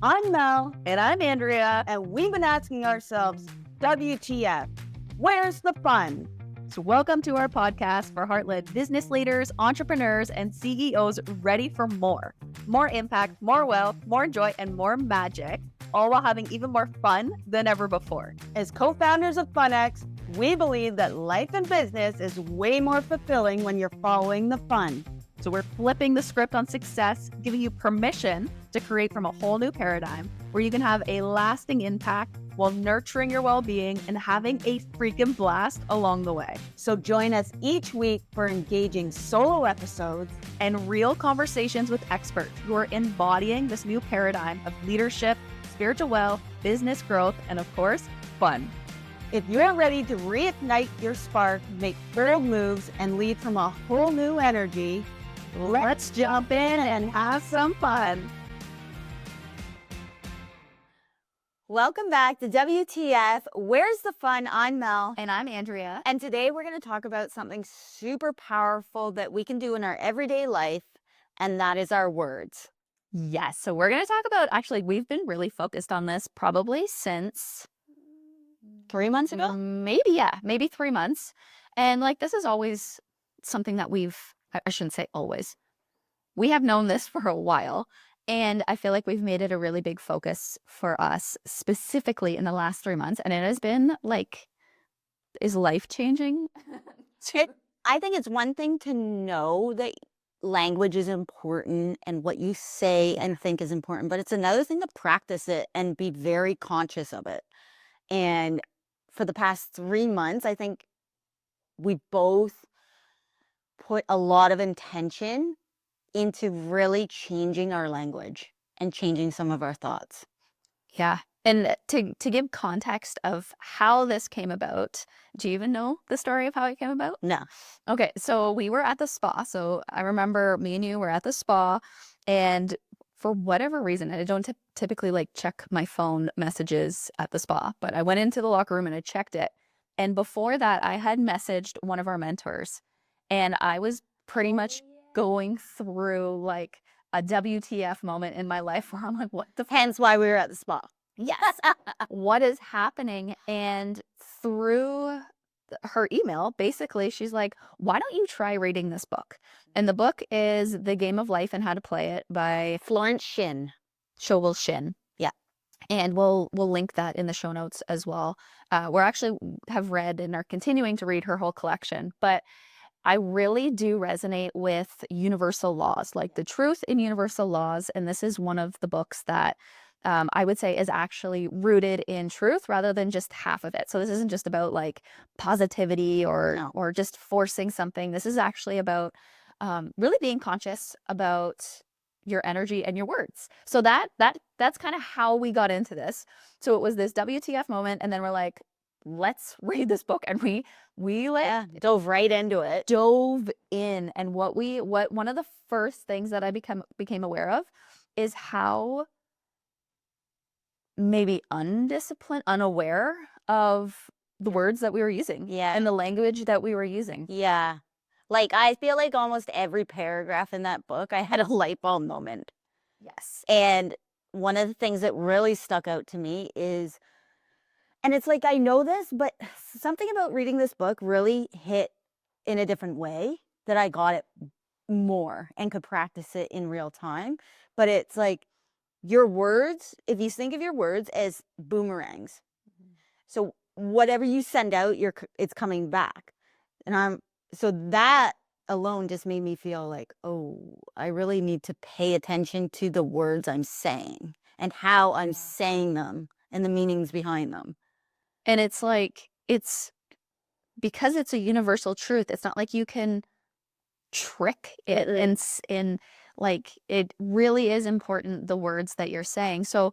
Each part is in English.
I'm Mel, And I'm Andrea. and we've been asking ourselves, WTF? Where's the fun? So, welcome to our podcast for heart-led business leaders, entrepreneurs, and CEOs ready for more. More impact, more wealth, more joy, and more magic, all while having even more fun than ever before. As co-founders of FunX, we believe that life and business is way more fulfilling when you're following the fun. So we're flipping the script on success, giving you permission to create from a whole new paradigm where you can have a lasting impact while nurturing your well-being and having a freaking blast along the way. So join us each week for engaging solo episodes and real conversations with experts who are embodying this new paradigm of leadership, spiritual wealth, business growth, and of course, fun. If you're ready to reignite your spark, make bold moves, and lead from a whole new energy, let's jump in and have some fun. Welcome back to WTF. Where's the fun? I'm Mel. And I'm Andrea. And today we're going to talk about something super powerful that we can do in our everyday life, and that is our words. Yes, so we're going to talk about, actually, we've been really focused on this probably since 3 months ago? Maybe 3 months. And like, this is always something that I shouldn't say always. We have known this for a while. And I feel like we've made it a really big focus for us, specifically in the last 3 months. And it has been like, is life changing? I think it's one thing to know that language is important and what you say and think is important, but it's another thing to practice it and be very conscious of it. And for the past 3 months, I think we both put a lot of intention into really changing our language and changing some of our thoughts. Yeah. And to give context of how this came about, do you even know the story of how it came about? No. Okay, so we were at the spa. So I remember me and you were at the spa, and for whatever reason, and I don't typically like check my phone messages at the spa, but I went into the locker room and I checked it. And before that, I had messaged one of our mentors, and I was pretty much going through like a WTF moment in my life where I'm like, what the Hence why we were at the spa. Yes. What is happening? And through her email, basically, she's like, why don't you try reading this book? And the book is The Game of Life and How to Play It by Florence Scovel Shinn. Yeah. And we'll link that in the show notes as well. We're actually have read and are continuing to read her whole collection. But I really do resonate with universal laws, like the truth in universal laws. And this is one of the books that I would say is actually rooted in truth rather than just half of it. So this isn't just about like positivity or just forcing something. This is actually about really being conscious about your energy and your words. So that's kind of how we got into this. So it was this WTF moment, and then we're like, let's read this book, and we dove right into it. Dove in, and what one of the first things that I became aware of is how maybe undisciplined, unaware of the words that we were using, and the language that we were using. Yeah. Like, I feel like almost every paragraph in that book, I had a light bulb moment. Yes. And one of the things that really stuck out to me is, and it's like, I know this, but something about reading this book really hit in a different way, that I got it more and could practice it in real time. But it's like, your words, if you think of your words as boomerangs, so whatever you send out, it's coming back. And so that alone just made me feel like, oh, I really need to pay attention to the words I'm saying and how I'm saying them and the meanings behind them. And it's like, it's because it's a universal truth. It's not like you can trick it, and like, it really is important, the words that you're saying. So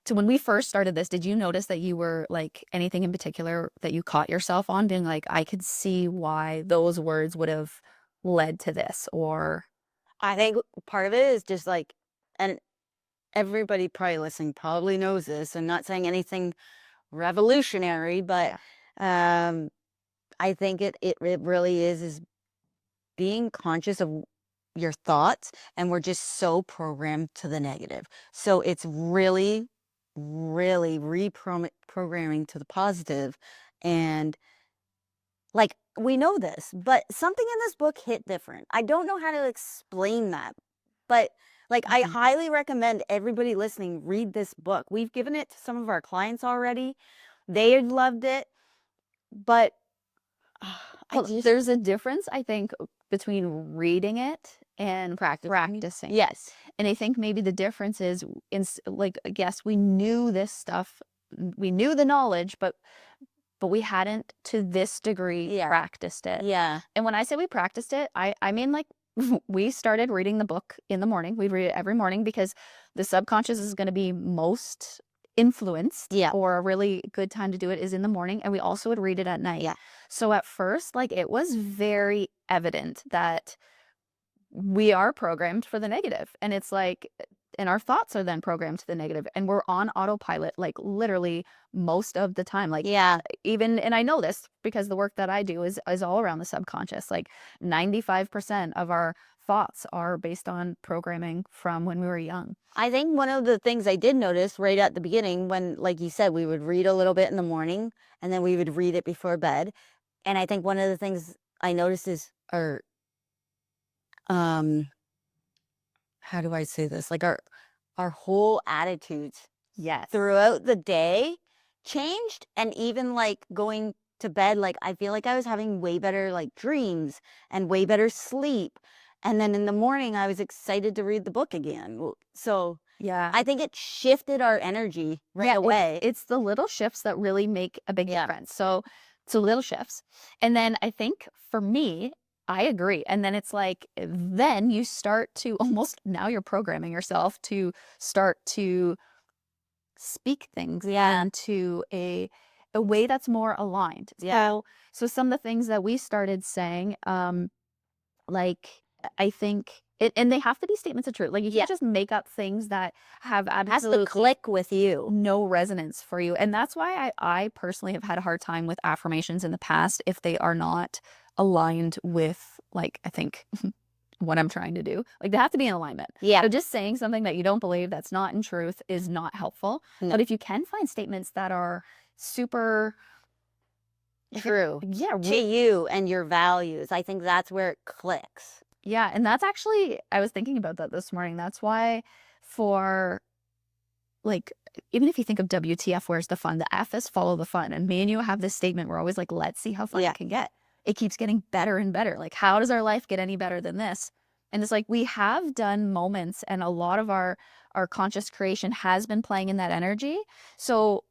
when we first started this, did you notice that you were like, anything in particular that you caught yourself on being like, I could see why those words would have led to this? Or I think part of it is just like, and everybody probably listening probably knows this, I'm not saying anything revolutionary, but I think it really is being conscious of your thoughts, and we're just so programmed to the negative. So it's really, really reprogramming to the positive. And like, we know this, but something in this book hit different. I don't know how to explain that, but like, I highly recommend everybody listening read this book. We've given it to some of our clients already. They loved it, but Well, there's a difference, I think, between reading it and practicing. Yes. And I think maybe the difference is like, yes, we knew this stuff, we knew the knowledge, but we hadn't to this degree practiced it. Yeah. And when I say we practiced it, I mean, like, we started reading the book in the morning. We read it every morning because the subconscious is going to be most influenced, or a really good time to do it is in the morning. And we also would read it at night. Yeah. So at first, like, it was very evident that we are programmed for the negative. And it's like, and our thoughts are then programmed to the negative, and we're on autopilot, like, literally most of the time. Like, even, and I know this because the work that I do is all around the subconscious. Like 95% of our thoughts are based on programming from when we were young. I think one of the things I did notice right at the beginning, when, like you said, we would read a little bit in the morning and then we would read it before bed. And I think one of the things I noticed is our, how do I say this? Like, our whole attitudes throughout the day changed. And even like going to bed, like, I feel like I was having way better like dreams and way better sleep. And then in the morning, I was excited to read the book again. So I think it shifted our energy right away. It's the little shifts that really make a big difference. So little shifts. And then I think for me, I agree. And then it's like, then you start to almost, now you're programming yourself to start to speak things into a way that's more aligned. So some of the things that we started saying, like, I think, and they have to be statements of truth. Like, you can't just make up things that have absolutely has to click with you. No resonance for you. And that's why I personally have had a hard time with affirmations in the past if they are not aligned with, like, I think what I'm trying to do. Like, they have to be in alignment. So just saying something that you don't believe, that's not in truth, is not helpful. No. But if you can find statements that are super true, to you and your values, I think that's where it clicks. Yeah, and that's actually, I was thinking about that this morning. That's why, for, like, even if you think of WTF, where's the fun? The F is follow the fun. And me and you have this statement. We're always like, let's see how fun it can get. It keeps getting better and better. Like, how does our life get any better than this? And it's like, we have done moments, and a lot of our conscious creation has been playing in that energy. So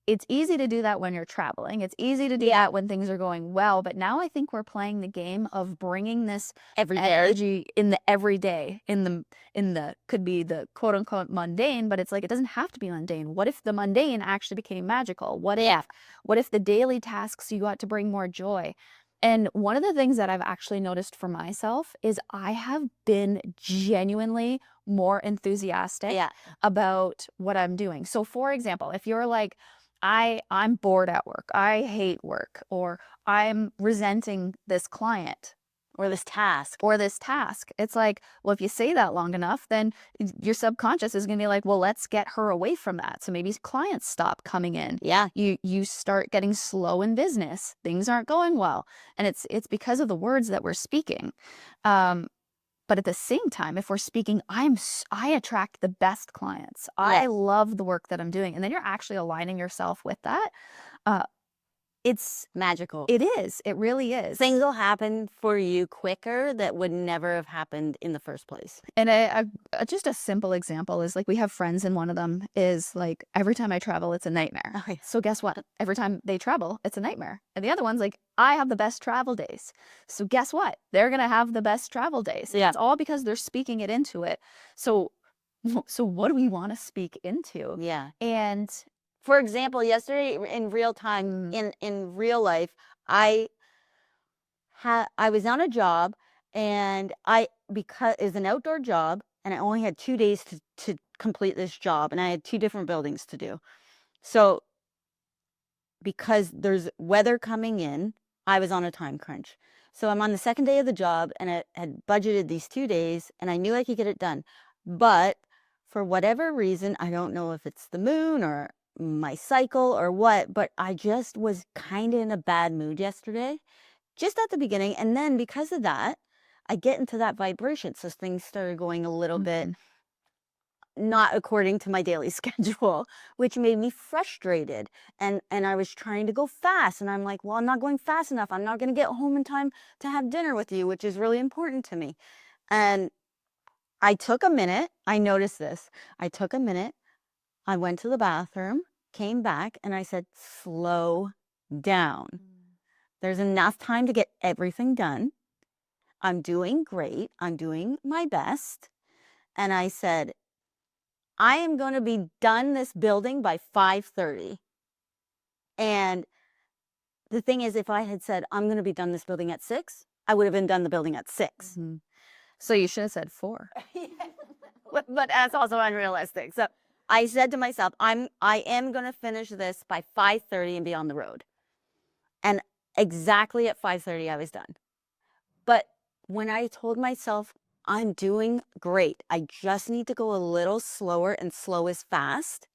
it's easy to do that when you're traveling. It's easy to do that when things are going well. But now I think we're playing the game of bringing this energy in the everyday, in the could be the quote unquote mundane, but it's like, it doesn't have to be mundane. What if the mundane actually became magical? What if the daily tasks, you got to bring more joy? And one of the things that I've actually noticed for myself is I have been genuinely more enthusiastic about what I'm doing. So for example, if you're like, I'm bored at work, I hate work, or I'm resenting this client or this task, it's like, well, if you say that long enough, then your subconscious is going to be like, well, let's get her away from that. So maybe clients stop coming in. You start getting slow in business. Things aren't going well. And it's because of the words that we're speaking. But at the same time, if we're speaking, I attract the best clients. I love the work that I'm doing. And then you're actually aligning yourself with that. It's magical. It is. It really is. Things will happen for you quicker that would never have happened in the first place. And just a simple example is, like, we have friends, and one of them is like, every time I travel, it's a nightmare. So guess what? Every time they travel, it's a nightmare. And the other one's like, I have the best travel days. So guess what? They're going to have the best travel days. It's all because they're speaking it into it. So what do we want to speak into? And for example, yesterday in real time, in real life, I was on a job, and because it's an outdoor job, and I only had 2 days to complete this job, and I had 2 different buildings to do. So because there's weather coming in, I was on a time crunch. So I'm on the second day of the job, and I had budgeted these 2 days, and I knew I could get it done. But for whatever reason, I don't know if it's the moon or my cycle or what, but I just was kind of in a bad mood yesterday, just at the beginning. And then because of that, I get into that vibration. So things started going a little bit not according to my daily schedule, which made me frustrated. And I was trying to go fast, and I'm like, well, I'm not going fast enough. I'm not going to get home in time to have dinner with you, which is really important to me. And I took a minute. I noticed this. I took a minute. I went to the bathroom, came back, and I said, slow down. There's enough time to get everything done. I'm doing great. I'm doing my best. And I said, I am going to be done this building by 5:30. And the thing is, if I had said, I'm going to be done this building at 6, I would have been done the building at 6. So you should have said 4. But that's also unrealistic. So I said to myself, I am going to finish this by 5:30 and be on the road. And exactly at 5:30, I was done. But when I told myself, I'm doing great, I just need to go a little slower, and slow is fast,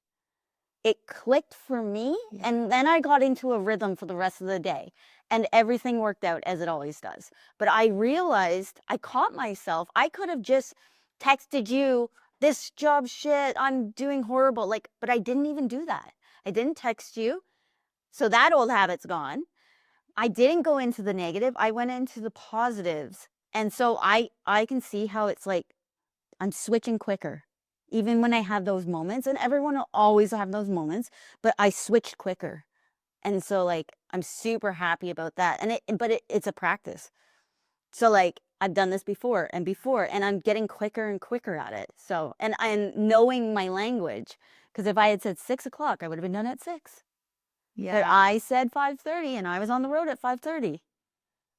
it clicked for me. And then I got into a rhythm for the rest of the day, and everything worked out as it always does. But I realized, I caught myself, I could have just texted you, this job shit, I'm doing horrible. Like, but I didn't even do that. I didn't text you. So that old habit's gone. I didn't go into the negative. I went into the positives. And so I can see how it's like I'm switching quicker. Even when I have those moments, and everyone will always have those moments, but I switched quicker. And so like I'm super happy about that. And it's a practice. So like I've done this before, and I'm getting quicker and quicker at it. So and knowing my language, because if I had said 6 o'clock, I would have been done at 6. But I said 5:30, and I was on the road at 5:30,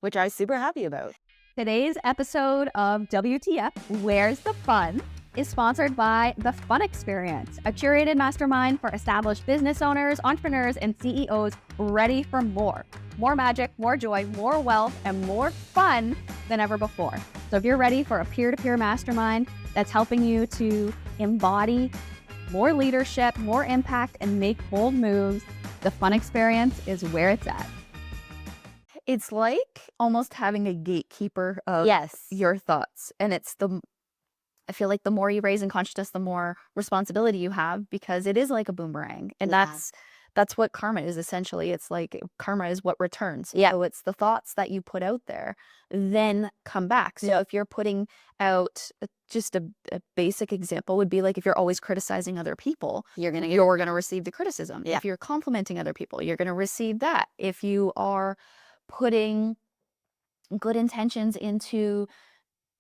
which I was super happy about. Today's episode of WTF, Where's the Fun, is sponsored by The Fun Experience, a curated mastermind for established business owners, entrepreneurs, and CEOs ready for more. More magic, more joy, more wealth, and more fun than ever before. So if you're ready for a peer-to-peer mastermind that's helping you to embody more leadership, more impact, and make bold moves, The Fun Experience is where it's at. It's like almost having a gatekeeper of your thoughts. And I feel like the more you raise in consciousness, the more responsibility you have, because it is like a boomerang. And that's what karma is essentially. It's like karma is what returns. Yeah. So it's the thoughts that you put out there then come back. So if you're putting out just a basic example would be like, if you're always criticizing other people, you're going to receive the criticism. Yeah. If you're complimenting other people, you're going to receive that. If you are putting good intentions into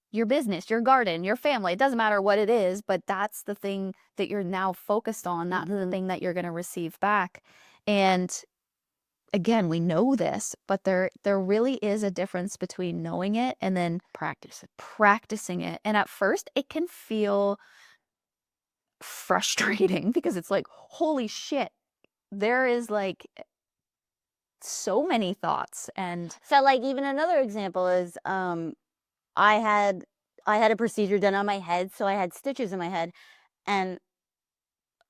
your business, your garden, your family, it doesn't matter what it is, but that's the thing that you're now focused on. That's the thing that you're going to receive back. And again, we know this, but there really is a difference between knowing it and then practicing it. And at first it can feel frustrating because it's like, holy shit, there is like so many thoughts. And so like even another example is I had a procedure done on my head, so I had stitches in my head, and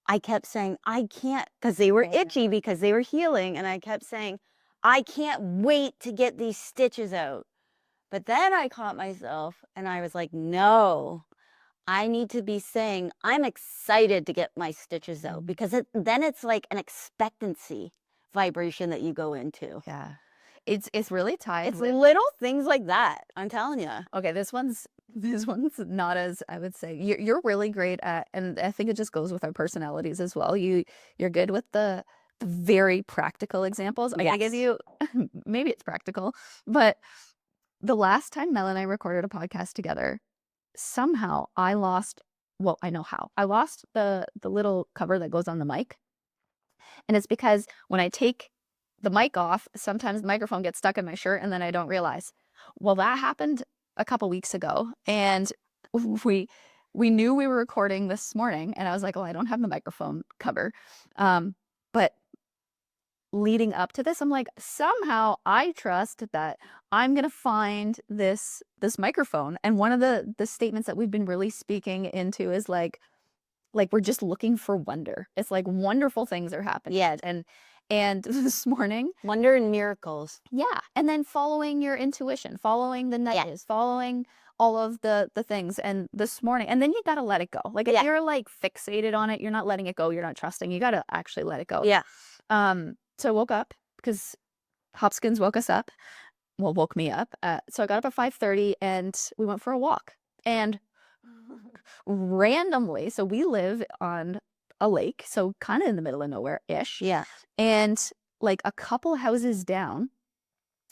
I kept saying, I can't, because they were itchy, because they were healing, and I kept saying, I can't wait to get these stitches out. But then I caught myself, and I was like, no, I need to be saying, I'm excited to get my stitches out, because then it's like an expectancy vibration that you go into. yeah, it's really tied. It's little things like that. I'm telling you. Okay, this one's not as, I would say, you're really great at, and I think it just goes with our personalities as well. You're good with the very practical examples. I gotta give you, maybe it's practical, but the last time Mel and I recorded a podcast together, somehow I lost, well, I know how. I lost the little cover that goes on the mic. And it's because when I take the mic off, sometimes the microphone gets stuck in my shirt and then I don't realize. Well, that happened a couple weeks ago, and we knew we were recording this morning, and I was like, oh, I don't have the microphone cover. But leading up to this, I'm like, somehow I trust that I'm gonna find this microphone. And one of the statements that we've been really speaking into is like we're just looking for wonder. It's like wonderful things are happening. Yeah. And this morning, Wonder and miracles. yeah, and then following your intuition, following the nudges, following all of the things. And this morning, and then you gotta let it go. Like if Yeah. you're like fixated on it, you're not letting it go, you're not trusting. You gotta actually let it go. Yeah. So I woke up because Hopkins woke us up. Well, woke me up. So I got up at 5:30 and we went for a walk. And randomly, so we live on a lake, so kind of in the middle of nowhere-ish. Yeah. And like a couple houses down,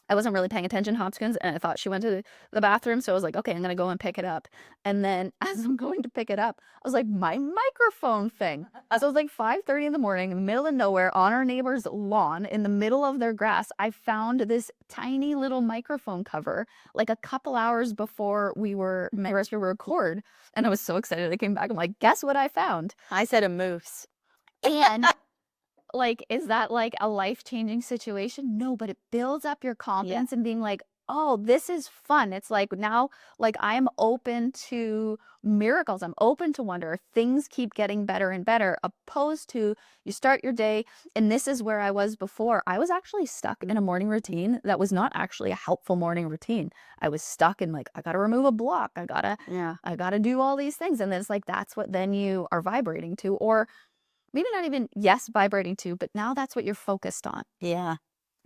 I wasn't really paying attention, Hopkins, and I thought she went to the bathroom, so I was like, "Okay, I'm gonna go and pick it up." And then as I'm going to pick it up, I was like, "My microphone thing." So it was like 5:30 in the morning, in the middle of nowhere, on our neighbor's lawn, in the middle of their grass. I found this tiny little microphone cover, like a couple hours before we were supposed to record, and I was so excited. I came back, I'm like, "Guess what I found?" I said a moose. And like, is that like a life-changing situation? No, but it builds up your confidence and being like, oh, this is fun. It's like now, like I'm open to miracles. I'm open to wonder. Things keep getting better and better, opposed to you start your day. And this is where I was before. I was actually stuck in a morning routine that was not actually a helpful morning routine. I was stuck in like, I gotta remove a block. I gotta do all these things. And then it's like that's what then you are vibrating to, or maybe not even, yes, vibrating to, but now that's what you're focused on. Yeah.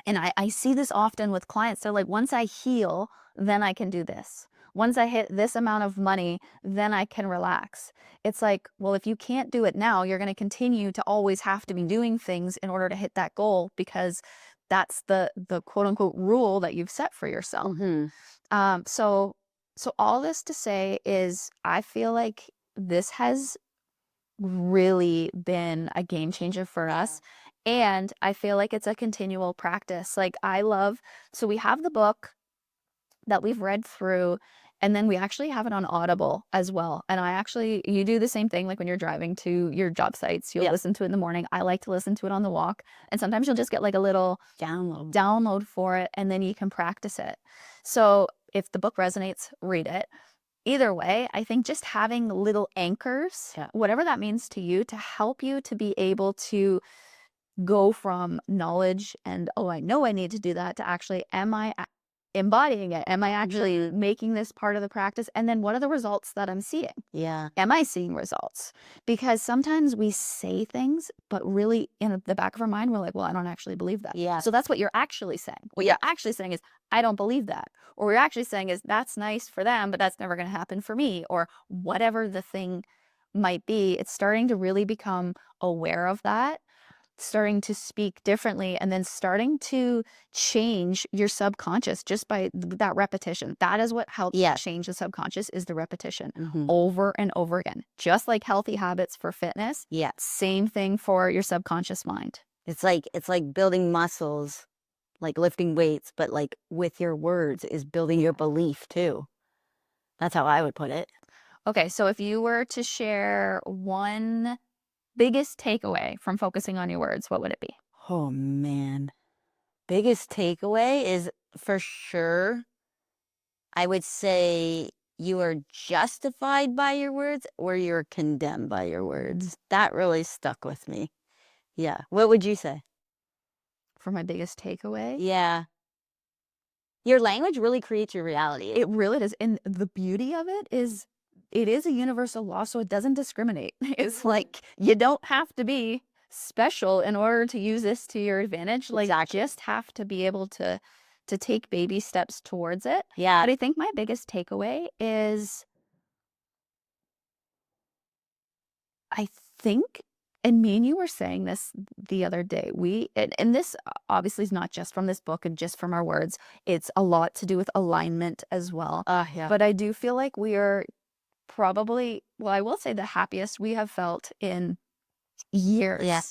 And I see this often with clients. They're like, once I heal, then I can do this. Once I hit this amount of money, then I can relax. It's like, well, if you can't do it now, you're going to continue to always have to be doing things in order to hit that goal, because that's the quote unquote rule that you've set for yourself. So all this to say is I feel like this has really been a game changer for us. And I feel like it's a continual practice. Like so we have the book that we've read through, and then we actually have it on Audible as well. And you do the same thing, like when you're driving to your job sites, you'll listen to it in the morning. I like to listen to it on the walk. And sometimes you'll just get like a little download for it, and then you can practice it. So if the book resonates, read it. Either way, I think just having little anchors, whatever that means to you, to help you to be able to go from knowledge and, oh, I know I need to do that, to actually, am I embodying it? Am I actually making this part of the practice? And then what are the results that I'm seeing? Yeah. Am I seeing results? Because sometimes we say things, but really in the back of our mind, we're like, well, I don't actually believe that. Yeah. So that's what you're actually saying. What you're actually saying is, I don't believe that. Or what you're actually saying is, that's nice for them, but that's never going to happen for me. Or whatever the thing might be, it's starting to really become aware of that, starting to speak differently, and then starting to change your subconscious just by that repetition. That is what helps change the subconscious, is the repetition over and over again. Just like healthy habits for fitness, same thing for your subconscious mind. It's like building muscles, like lifting weights, but like with your words is building your belief too. That's how I would put it. Okay, so if you were to share one biggest takeaway from focusing on your words, what would it be? Oh man. Biggest takeaway is, for sure, I would say you are justified by your words or you're condemned by your words. That really stuck with me. Yeah. What would you say? For my biggest takeaway? Yeah. Your language really creates your reality. It really does. And the beauty of it is a universal law, so it doesn't discriminate. It's like you don't have to be special in order to use this to your advantage. Like, just have to be able to take baby steps towards it. Yeah. But I think my biggest takeaway is, I think, and me and you were saying this the other day, and this obviously is not just from this book and just from our words, it's a lot to do with alignment as well. But I do feel like we are probably, well, I will say, the happiest we have felt in years. Yeah.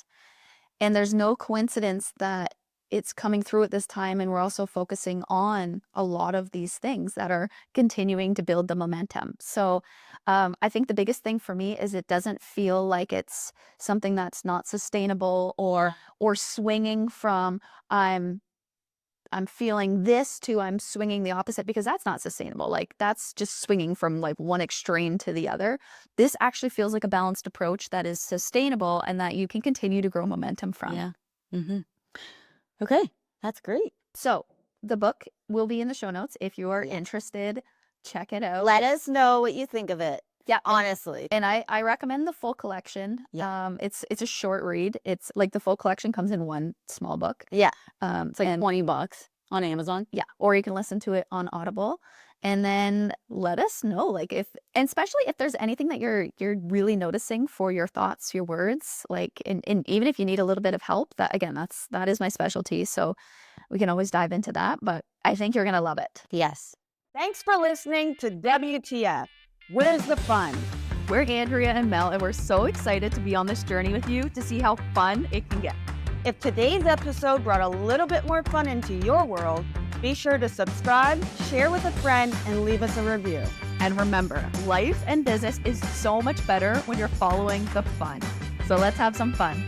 And there's no coincidence that it's coming through at this time, and we're also focusing on a lot of these things that are continuing to build the momentum. So I think the biggest thing for me is it doesn't feel like it's something that's not sustainable, or swinging from I'm feeling this to I'm swinging the opposite, because that's not sustainable. Like, that's just swinging from like one extreme to the other. This actually feels like a balanced approach that is sustainable and that you can continue to grow momentum from. Yeah. Okay, that's great. So the book will be in the show notes. If you are interested, check it out. Let us know what you think of it. Yeah, honestly. And I recommend the full collection. Yeah. It's a short read. It's like the full collection comes in one small book. Yeah. It's Like $20 on Amazon. Yeah, or you can listen to it on Audible. And then let us know, like, and especially if there's anything that you're really noticing for your thoughts, your words, like, and even if you need a little bit of help, that is my specialty. So we can always dive into that, but I think you're gonna love it. Yes. Thanks for listening to WTF. Where's the fun? We're Andrea and Mel, and we're so excited to be on this journey with you to see how fun it can get. If today's episode brought a little bit more fun into your world, be sure to subscribe, share with a friend, and leave us a review. And remember, life and business is so much better when you're following the fun. So let's have some fun.